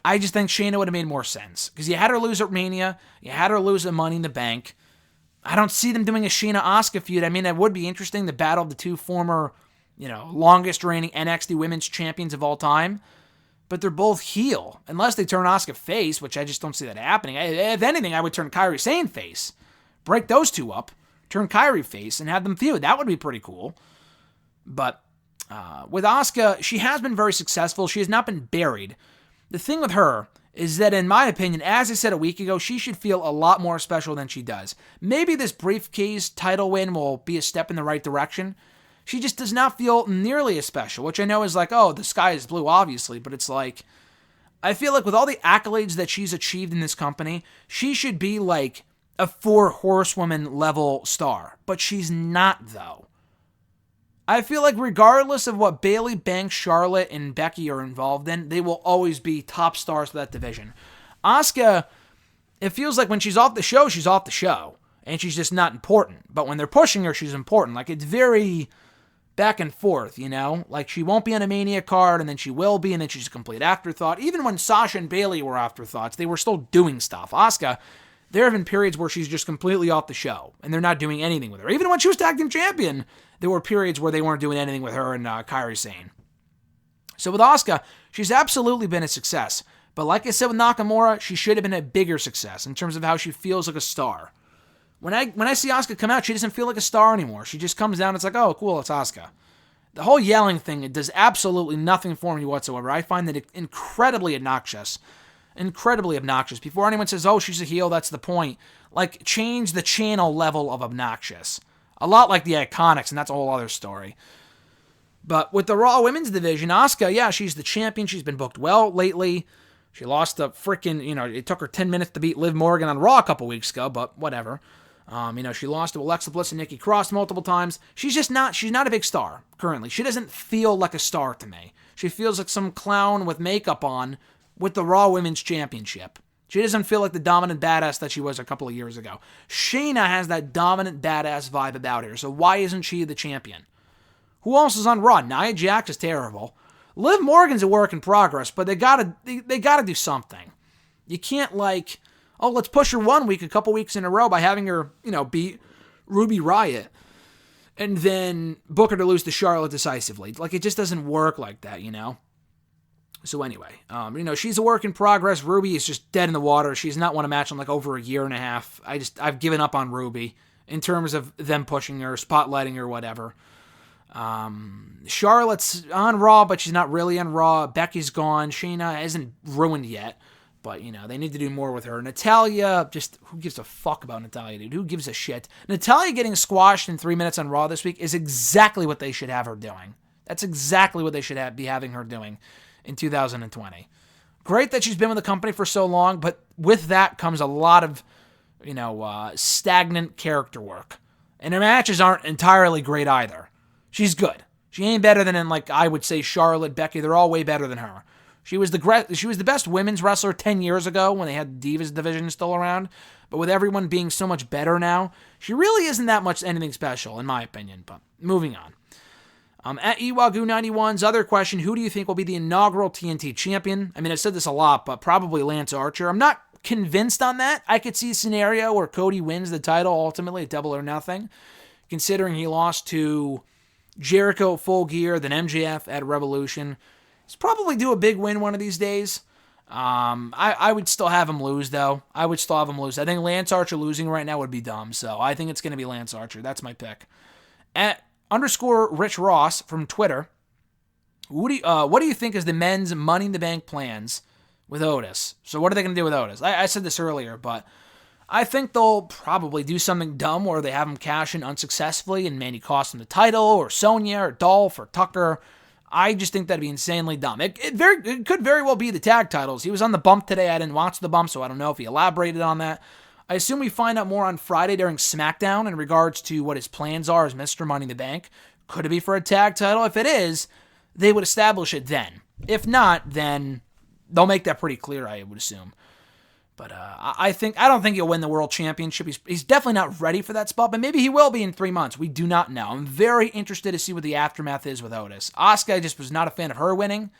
I just think Shayna would have made more sense. Because you had her lose at Mania, you had her lose at Money in the Bank. I don't see them doing a Shayna-Asuka feud. I mean, that would be interesting, the battle of the two former, longest reigning NXT Women's Champions of all time. But they're both heel. Unless they turn Asuka face, which I just don't see that happening. If anything, I would turn Kairi Sane face. Break those two up, turn Kairi face, and have them feud. That would be pretty cool. But with Asuka, she has been very successful. She has not been buried. The thing with her is that, in my opinion, as I said a week ago, she should feel a lot more special than she does. Maybe this briefcase title win will be a step in the right direction. She just does not feel nearly as special, which I know is like, oh, the sky is blue, obviously, but it's like, I feel like with all the accolades that she's achieved in this company, she should be like a 4-horsewoman level star, but she's not, though. I feel like regardless of what Bayley, Banks, Charlotte, and Becky are involved in, they will always be top stars for that division. Asuka, it feels like when she's off the show, she's off the show, and she's just not important. But when they're pushing her, she's important. Like, it's very back and forth, Like, she won't be on a Mania card, and then she will be, and then she's a complete afterthought. Even when Sasha and Bayley were afterthoughts, they were still doing stuff. Asuka, there have been periods where she's just completely off the show, and they're not doing anything with her. Even when she was tag team champion, there were periods where they weren't doing anything with her and Kairi Sane. So with Asuka, she's absolutely been a success. But like I said with Nakamura, she should have been a bigger success in terms of how she feels like a star. When I see Asuka come out, she doesn't feel like a star anymore. She just comes down, it's like, oh, cool, it's Asuka. The whole yelling thing, it does absolutely nothing for me whatsoever. I find that incredibly obnoxious. Incredibly obnoxious. Before anyone says, oh, she's a heel, that's the point. Like, change the channel level of obnoxious. A lot like the Iconics, and that's a whole other story. But with the Raw Women's Division, Asuka, yeah, she's the champion. She's been booked well lately. She lost a freaking, it took her 10 minutes to beat Liv Morgan on Raw a couple weeks ago, but whatever. She lost to Alexa Bliss and Nikki Cross multiple times. She's not a big star currently. She doesn't feel like a star to me. She feels like some clown with makeup on with the Raw Women's Championship. She doesn't feel like the dominant badass that she was a couple of years ago. Shayna has that dominant badass vibe about her, so why isn't she the champion? Who else is on Raw? Nia Jax is terrible. Liv Morgan's a work in progress, but they gotta do something. You can't let's push her 1 week, a couple weeks in a row by having her, beat Ruby Riott, and then book her to lose to Charlotte decisively. Like, it just doesn't work like that, So anyway, she's a work in progress. Ruby is just dead in the water. She's not won a match in over a year and a half. I've given up on Ruby in terms of them pushing her, spotlighting her, whatever. Charlotte's on Raw, but she's not really on Raw. Becky's gone. Shayna isn't ruined yet, but they need to do more with her. Natalia, just who gives a fuck about Natalia, dude? Who gives a shit? Natalia getting squashed in 3 minutes on Raw this week is exactly what they should have her doing. That's exactly what they should be having her doing in 2020. Great that she's been with the company for so long, but with that comes a lot of, stagnant character work. And her matches aren't entirely great either. She's good. She ain't better than I would say Charlotte, Becky. They're all way better than her. She was the best women's wrestler 10 years ago when they had the Divas division still around. But with everyone being so much better now, she really isn't that much anything special, in my opinion. But moving on. At Iwagu91's other question, who do you think will be the inaugural TNT champion? I mean, I've said this a lot, but probably Lance Archer. I'm not convinced on that. I could see a scenario where Cody wins the title ultimately at Double or Nothing, considering he lost to Jericho at Full Gear, then MJF at Revolution. He's probably due a big win one of these days. I would still have him lose, though. I think Lance Archer losing right now would be dumb, so I think it's going to be Lance Archer. That's my pick. At _Rich Ross from Twitter, what do you think is the men's Money in the Bank plans with Otis? So what are they going to do with Otis? I said this earlier, but I think they'll probably do something dumb where they have him cash in unsuccessfully and Manny cost him the title, or Sonya, or Dolph, or Tucker. I just think that'd be insanely dumb. It could very well be the tag titles. He was on the bump today. I didn't watch the bump, so I don't know if he elaborated on that. I assume we find out more on Friday during SmackDown in regards to what his plans are as Mr. Money in the Bank. Could it be for a tag title? If it is, they would establish it then. If not, then they'll make that pretty clear, I would assume. But I don't think he'll win the World Championship. He's definitely not ready for that spot, but maybe he will be in 3 months. We do not know. I'm very interested to see what the aftermath is with Otis. Asuka, I just was not a fan of her winning.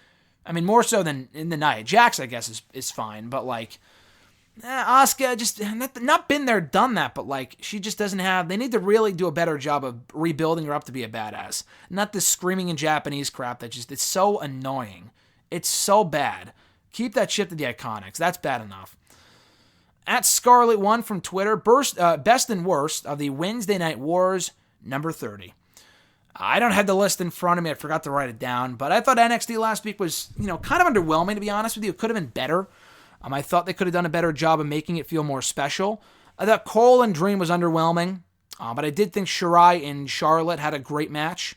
I mean, more so than in the Nia Jax, I guess, is fine. But, like, Asuka just not been there, done that. But, like, she just doesn't have... They need to really do a better job of rebuilding her up to be a badass. Not this screaming in Japanese crap that just... It's so annoying. It's so bad. Keep that shit to the Iconics. That's bad enough. At Scarlet1 from Twitter, best and worst of the Wednesday Night Wars, number 30. I don't have the list in front of me. I forgot to write it down. But I thought NXT last week was, kind of underwhelming, to be honest with you. It could have been better. I thought they could have done a better job of making it feel more special. I thought Cole and Dream was underwhelming. But I did think Shirai and Charlotte had a great match.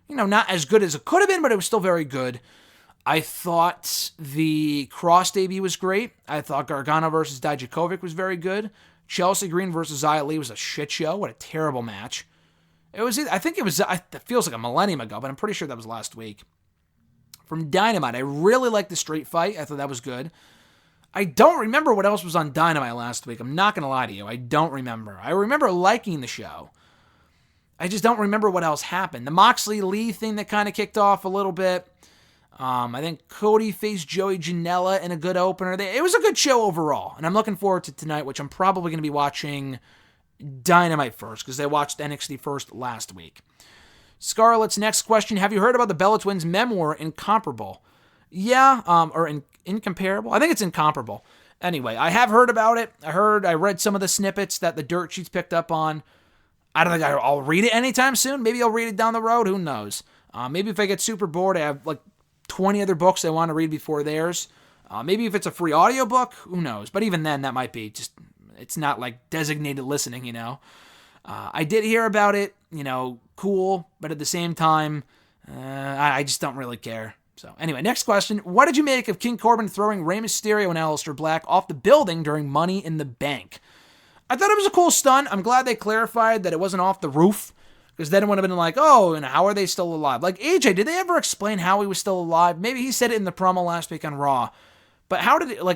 Not as good as it could have been, but it was still very good. I thought the Cross debut was great. I thought Gargano versus Dijakovic was very good. Chelsea Green versus Xia Li was a shit show. What a terrible match. It feels like a millennium ago, but I'm pretty sure that was last week. From Dynamite, I really liked the street fight. I thought that was good. I don't remember what else was on Dynamite last week. I'm not going to lie to you. I don't remember. I remember liking the show. I just don't remember what else happened. The Moxley Lee thing that kind of kicked off a little bit. I think Cody faced Joey Janela in a good opener. It was a good show overall, and I'm looking forward to tonight, which I'm probably going to be watching Dynamite first, because they watched NXT first last week. Scarlett's next question, have you heard about the Bella Twins memoir, Incomparable? Yeah, or Incomparable? I think it's Incomparable. Anyway, I have heard about it. I read some of the snippets that the dirt sheets picked up on. I don't think I'll read it anytime soon. Maybe I'll read it down the road. Who knows? Maybe if I get super bored, I have like 20 other books I want to read before theirs. Maybe if it's a free audiobook, who knows? But even then, that might be just, it's not like designated listening, I did hear about it, cool, but at the same time, I just don't really care. So anyway, next question. What did you make of King Corbin throwing Rey Mysterio and Aleister Black off the building during Money in the Bank? I thought it was a cool stunt. I'm glad they clarified that it wasn't off the roof. Because then it would have been like, oh, and how are they still alive? Like, AJ, did they ever explain how he was still alive? Maybe he said it in the promo last week on Raw. But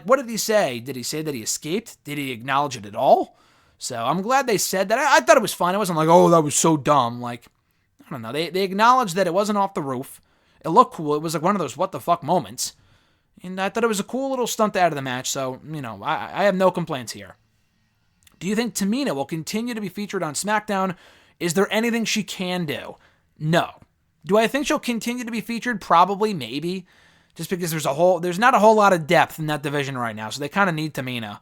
what did he say? Did he say that he escaped? Did he acknowledge it at all? So I'm glad they said that. I thought it was fun. It wasn't like, oh, that was so dumb. Like, I don't know. They acknowledged that it wasn't off the roof. It looked cool. It was like one of those what the fuck moments. And I thought it was a cool little stunt out of the match. So, I have no complaints here. Do you think Tamina will continue to be featured on SmackDown? Is there anything she can do? No. Do I think she'll continue to be featured? Probably, maybe. Just because there's not a whole lot of depth in that division right now, so they kind of need Tamina.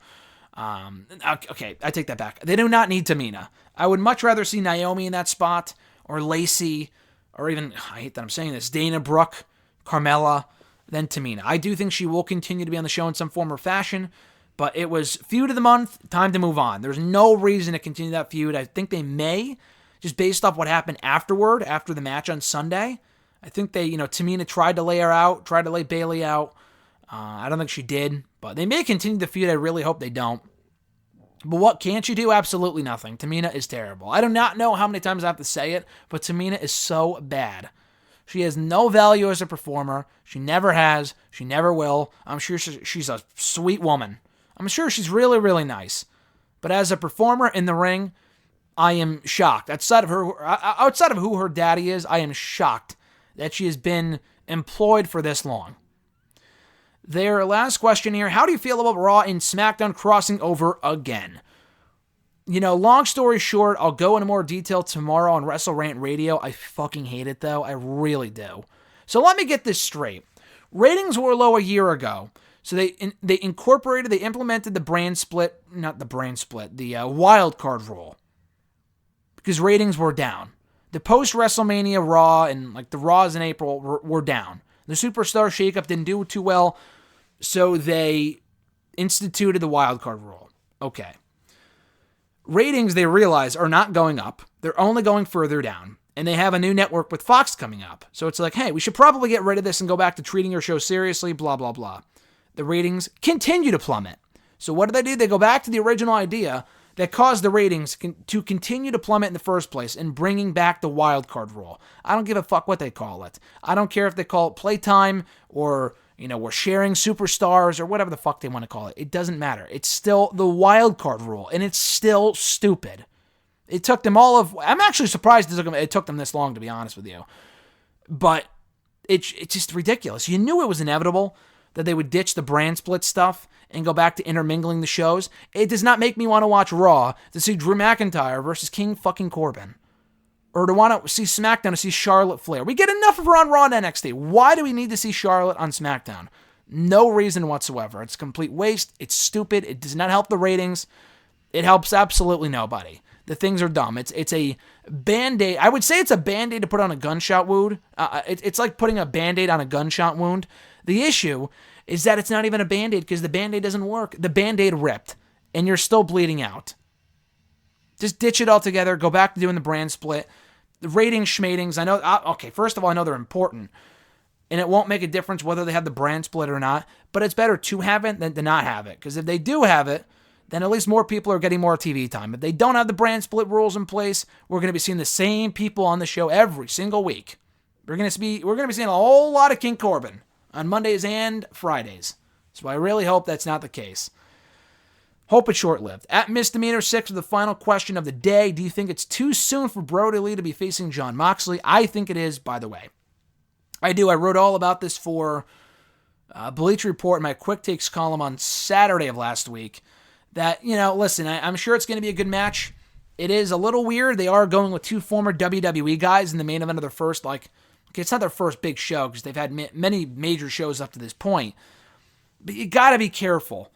Okay, I take that back. They do not need Tamina. I would much rather see Naomi in that spot, or Lacey, or even, I hate that I'm saying this, Dana Brooke, Carmella, than Tamina. I do think she will continue to be on the show in some form or fashion, but it was feud of the month, time to move on. There's no reason to continue that feud. I think they may, just based off what happened after the match on Sunday. I think they, Tamina tried to lay her out, tried to lay Bayley out. I don't think she did, but they may continue the feud. I really hope they don't. But what can she do? Absolutely nothing. Tamina is terrible. I do not know how many times I have to say it, but Tamina is so bad. She has no value as a performer. She never has. She never will. I'm sure she's a sweet woman. I'm sure she's really, really nice. But as a performer in the ring, I am shocked. Outside of who her daddy is, I am shocked that she has been employed for this long. Their last question here, how do you feel about Raw and SmackDown crossing over again? Long story short, I'll go into more detail tomorrow on Wrestle Rant Radio. I fucking hate it, though. I really do. So let me get this straight. Ratings were low a year ago. So they implemented the wild card rule. Because ratings were down. The post-WrestleMania Raw and the Raws in April were down. The Superstar Shakeup didn't do too well, so they instituted the wild card rule. Okay. Ratings, they realize, are not going up. They're only going further down. And they have a new network with Fox coming up. So it's like, hey, we should probably get rid of this and go back to treating your show seriously, blah, blah, blah. The ratings continue to plummet. So what do? They go back to the original idea that caused the ratings to continue to plummet in the first place and bringing back the wild card rule. I don't give a fuck what they call it. I don't care if they call it playtime or, we're sharing superstars or whatever the fuck they want to call it. It doesn't matter. It's still the wild card rule, and it's still stupid. It took them I'm actually surprised it took them this long, to be honest with you. But it's just ridiculous. You knew it was inevitable that they would ditch the brand split stuff and go back to intermingling the shows. It does not make me want to watch Raw to see Drew McIntyre versus King fucking Corbin. Or to want to see SmackDown to see Charlotte Flair. We get enough of her on Raw and NXT. Why do we need to see Charlotte on SmackDown? No reason whatsoever. It's a complete waste. It's stupid. It does not help the ratings. It helps absolutely nobody. The things are dumb. It's a Band-Aid. I would say it's a Band-Aid to put on a gunshot wound. It's like putting a Band-Aid on a gunshot wound. The issue is that it's not even a Band-Aid because the Band-Aid doesn't work. The Band-Aid ripped, and you're still bleeding out. Just ditch it altogether. Go back to doing the brand split. The ratings, schmatings, I know, okay, first of all, I know they're important, and it won't make a difference whether they have the brand split or not, but it's better to have it than to not have it, because if they do have it, then at least more people are getting more TV time. If they don't have the brand split rules in place, we're going to be seeing the same people on the show every single week. We're going to be seeing a whole lot of King Corbin on Mondays and Fridays. So I really hope that's not the case. Hope it's short-lived. At Misdemeanor 6 with the final question of the day. Do you think it's too soon for Brody Lee to be facing Jon Moxley? I think it is, by the way. I do. I wrote all about this for Bleacher Report in my Quick Takes column on Saturday of last week. That, listen, I'm sure it's going to be a good match. It is a little weird. They are going with two former WWE guys in the main event of their first, it's not their first big show because they've had many major shows up to this point. But you got to be careful.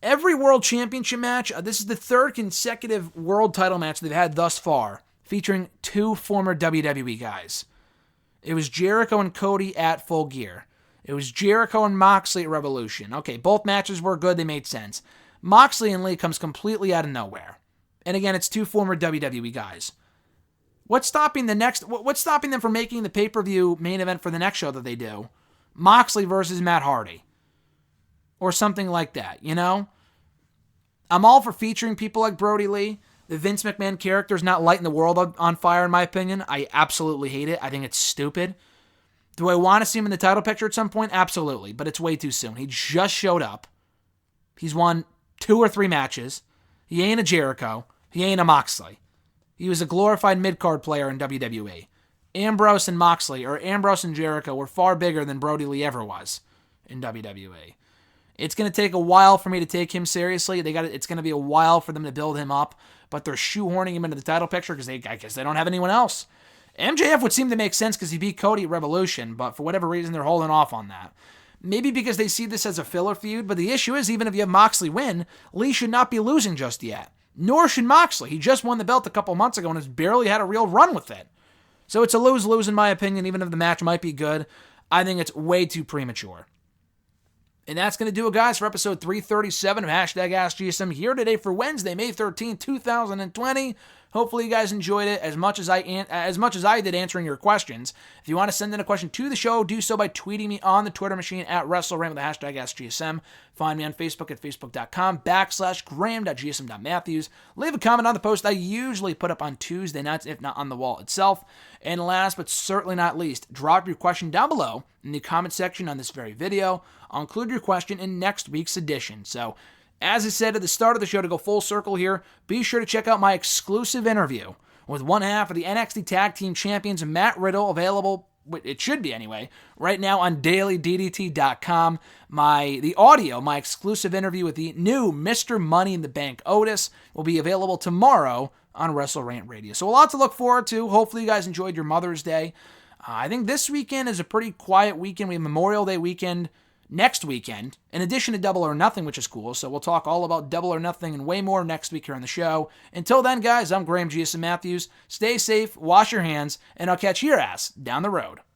Every World Championship match, this is the third consecutive world title match they've had thus far, featuring two former WWE guys. It was Jericho and Cody at Full Gear. It was Jericho and Moxley at Revolution. Okay, both matches were good. They made sense. Moxley and Lee comes completely out of nowhere. And again, it's two former WWE guys. What's stopping them from making the pay-per-view main event for the next show that they do? Moxley versus Matt Hardy. Or something like that, I'm all for featuring people like Brody Lee. The Vince McMahon character is not lighting the world on fire, in my opinion. I absolutely hate it. I think it's stupid. Do I want to see him in the title picture at some point? Absolutely, but it's way too soon. He just showed up. He's won 2 or 3 matches. He ain't a Jericho. He ain't a Moxley. He was a glorified mid-card player in WWE. Ambrose and Moxley, or Ambrose and Jericho, were far bigger than Brody Lee ever was in WWE. It's going to take a while for me to take him seriously. It's going to be a while for them to build him up, but they're shoehorning him into the title picture because I guess they don't have anyone else. MJF would seem to make sense because he beat Cody at Revolution, but for whatever reason, they're holding off on that. Maybe because they see this as a filler feud, but the issue is, even if you have Moxley win, Lee should not be losing just yet. Nor should Moxley. He just won the belt a couple months ago and has barely had a real run with it. So it's a lose-lose in my opinion, even if the match might be good. I think it's way too premature. And that's going to do it, guys, for episode 337 of #AskGSM here today for Wednesday, May 13, 2020. Hopefully you guys enjoyed it as much as I did answering your questions. If you want to send in a question to the show, do so by tweeting me on the Twitter machine at WrestleRant with the #AskGSM. Find me on Facebook at facebook.com/graham.gsm.matthews. Leave a comment on the post I usually put up on Tuesday nights, if not on the wall itself. And last but certainly not least, drop your question down below in the comment section on this very video. I'll include your question in next week's edition. So, as I said at the start of the show, to go full circle here, be sure to check out my exclusive interview with one half of the NXT Tag Team Champions, Matt Riddle, available, it should be anyway, right now on dailyddt.com. My exclusive interview with the new Mr. Money in the Bank, Otis, will be available tomorrow on WrestleRant Radio. So a lot to look forward to. Hopefully you guys enjoyed your Mother's Day. I think this weekend is a pretty quiet weekend. We have Memorial Day weekend next weekend, in addition to Double or Nothing, which is cool. So we'll talk all about Double or Nothing and way more next week here on the show. Until then, guys, I'm Graham GSM Matthews. Stay safe, wash your hands, and I'll catch your ass down the road.